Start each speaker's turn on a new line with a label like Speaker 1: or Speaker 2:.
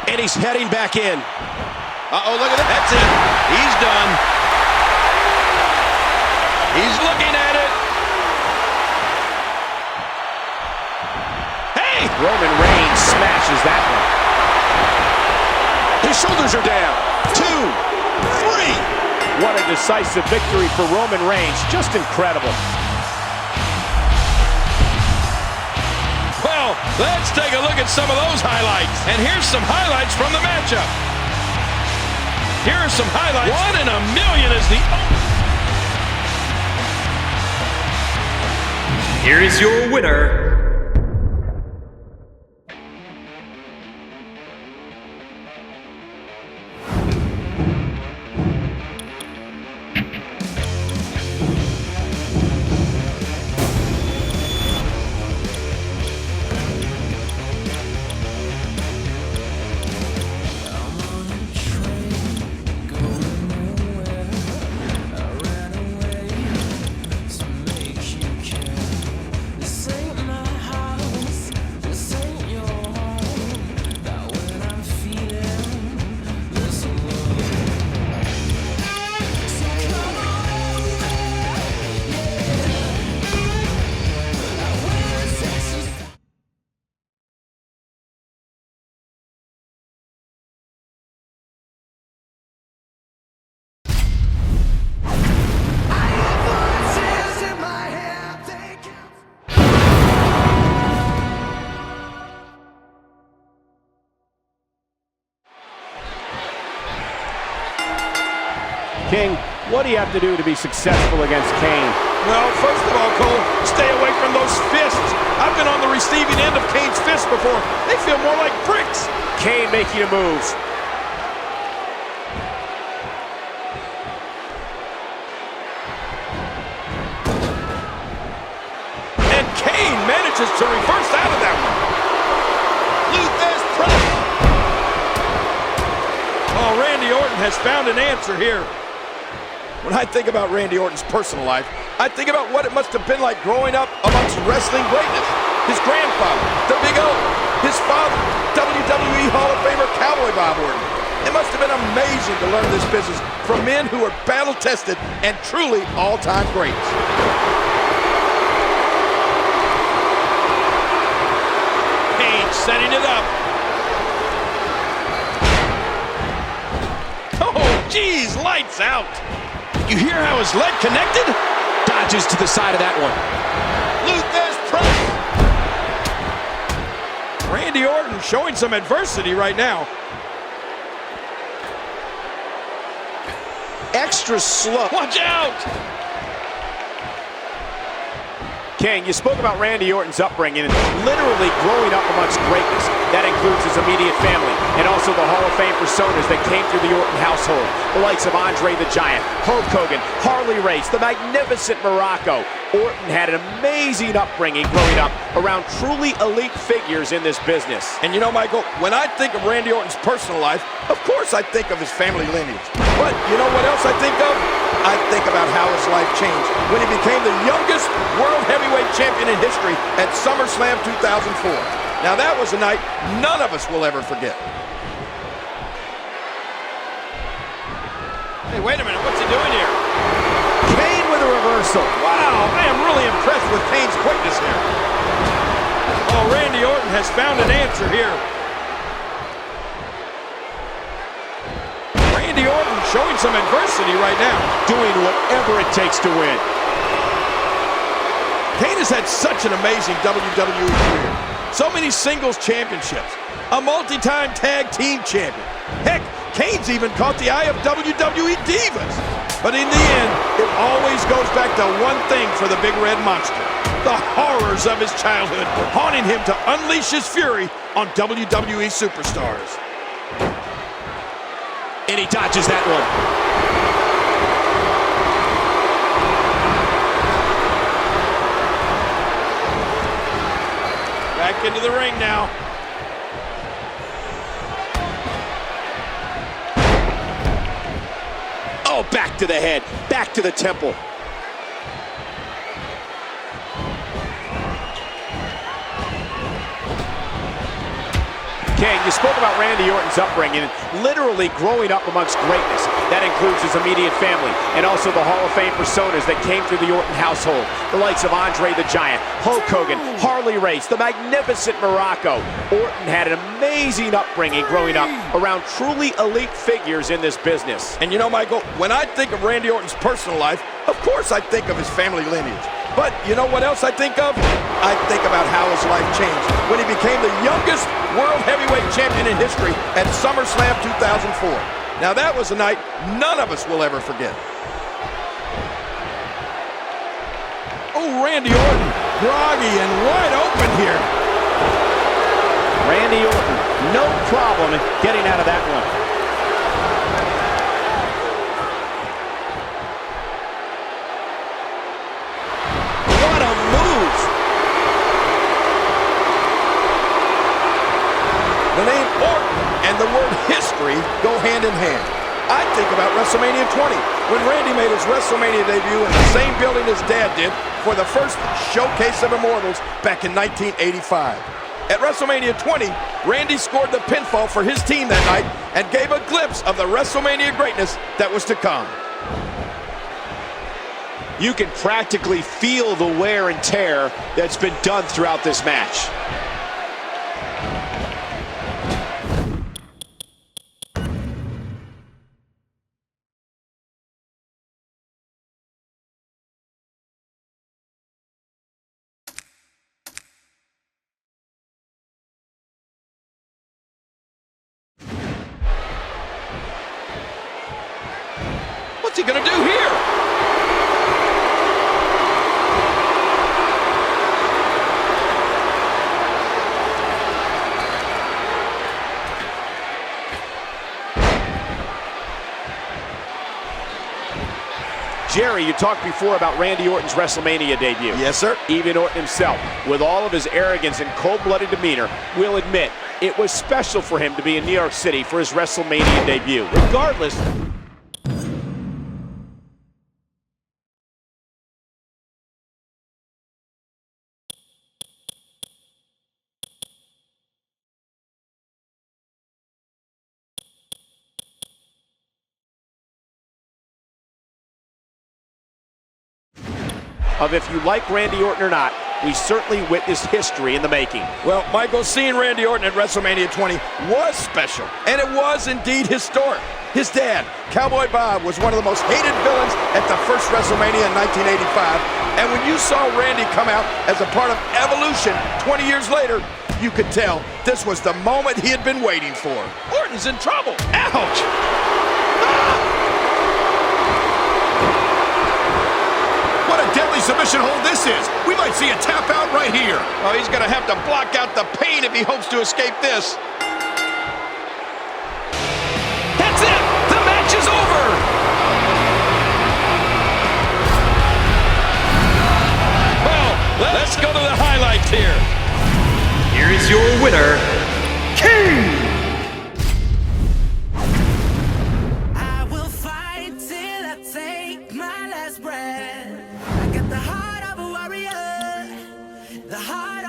Speaker 1: And he's heading back in.
Speaker 2: Uh-oh, look at that. That's it. He's done. He's looking at it.
Speaker 1: Hey! Roman Reigns smashes that one. His shoulders are down. 2, 3. What a decisive victory for Roman Reigns. Just incredible.
Speaker 2: Well, let's take a look at some of those highlights. And here's some highlights from the matchup. Here are some highlights. 1 in a million is the...
Speaker 3: Here is your winner,
Speaker 1: King, what do you have to do to be successful against Kane?
Speaker 2: Well, first of all, Cole, stay away from those fists. I've been on the receiving end of Kane's fists before. They feel more like bricks.
Speaker 1: Kane making a move.
Speaker 2: And Kane manages to reverse out of that one. Luther's press. Oh, Randy Orton has found an answer here. When I think about Randy Orton's personal life, I think about what it must have been like growing up amongst wrestling greatness. His grandfather, the Big O, his father, WWE Hall of Famer Cowboy Bob Orton. It must have been amazing to learn this business from men who are battle-tested and truly all-time greats. Kane setting it up. Oh, geez, lights out. You hear how his leg connected?
Speaker 1: Dodges to the side of that one.
Speaker 2: Luther's press. Randy Orton showing some adversity right now.
Speaker 1: Extra slow.
Speaker 2: Watch out!
Speaker 1: King, you spoke about Randy Orton's upbringing and literally growing up amongst greatness. That includes his immediate family and also the Hall of Fame personas that came through the Orton household. The likes of Andre the Giant, Hulk Hogan, Harley Race, the magnificent Morocco. Orton had an amazing upbringing growing up around truly elite figures in this business.
Speaker 2: And you know, Michael, when I think of Randy Orton's personal life, of course I think of his family lineage. But you know what else I think of? I think about how his life changed when he became the youngest world heavyweight champion in history at SummerSlam 2004. Now that was a night none of us will ever forget. Hey, wait a minute, what's he doing here?
Speaker 1: Kane with a reversal.
Speaker 2: Wow, I am really impressed with Kane's quickness here. Oh, Randy Orton has found an answer here. Randy Orton showing some adversity right now.
Speaker 1: Doing whatever it takes to win.
Speaker 2: Kane has had such an amazing WWE career. So many singles championships. A multi-time tag team champion. Heck, Kane's even caught the eye of WWE divas. But in the end, it always goes back to one thing for the Big Red Monster. The horrors of his childhood, haunting him to unleash his fury on WWE superstars.
Speaker 1: And he dodges that one.
Speaker 2: Back into the ring now.
Speaker 1: Oh, back to the head, back to the temple. King, you spoke about Randy Orton's upbringing and literally growing up amongst greatness. That includes his immediate family and also the Hall of Fame personas that came through the Orton household. The likes of Andre the Giant, Hulk Hogan, Harley Race, the magnificent Morocco. Orton had an amazing upbringing growing up around truly elite figures in this business.
Speaker 2: And you know, Michael, when I think of Randy Orton's personal life, of course I think of his family lineage. But you know what else I think of? I think about how his life changed when he became the youngest world heavyweight champion in history at SummerSlam 2004. Now that was a night none of us will ever forget. Oh, Randy Orton, groggy and wide open here.
Speaker 1: Randy Orton, no problem in getting out of that one. What a move!
Speaker 2: The name Orton and the word history go hand in hand. I think about WrestleMania 20, when Randy made his WrestleMania debut in the same building his dad did for the first Showcase of Immortals back in 1985. At WrestleMania 20, Randy scored the pinfall for his team that night and gave a glimpse of the WrestleMania greatness that was to come.
Speaker 1: You can practically feel the wear and tear that's been done throughout this match.
Speaker 2: What's he gonna do here?
Speaker 1: Jerry, you talked before about Randy Orton's WrestleMania debut.
Speaker 2: Yes, sir.
Speaker 1: Even Orton himself, with all of his arrogance and cold-blooded demeanor, will admit it was special for him to be in New York City for his WrestleMania debut. Regardless, of if you like Randy Orton or not, we certainly witnessed history in the making.
Speaker 2: Well, Michael, seeing Randy Orton at WrestleMania 20 was special, and it was indeed historic. His dad, Cowboy Bob, was one of the most hated villains at the first WrestleMania in 1985, and when you saw Randy come out as a part of Evolution 20 years later, you could tell this was the moment he had been waiting for. Orton's in trouble. Ouch!
Speaker 4: What a deadly submission hold this is. We might see a tap out right here.
Speaker 2: Oh, he's going to have to block out the pain if he hopes to escape this.
Speaker 3: That's it! The match is over! Well, let's go to the highlights here. Here is your winner, King!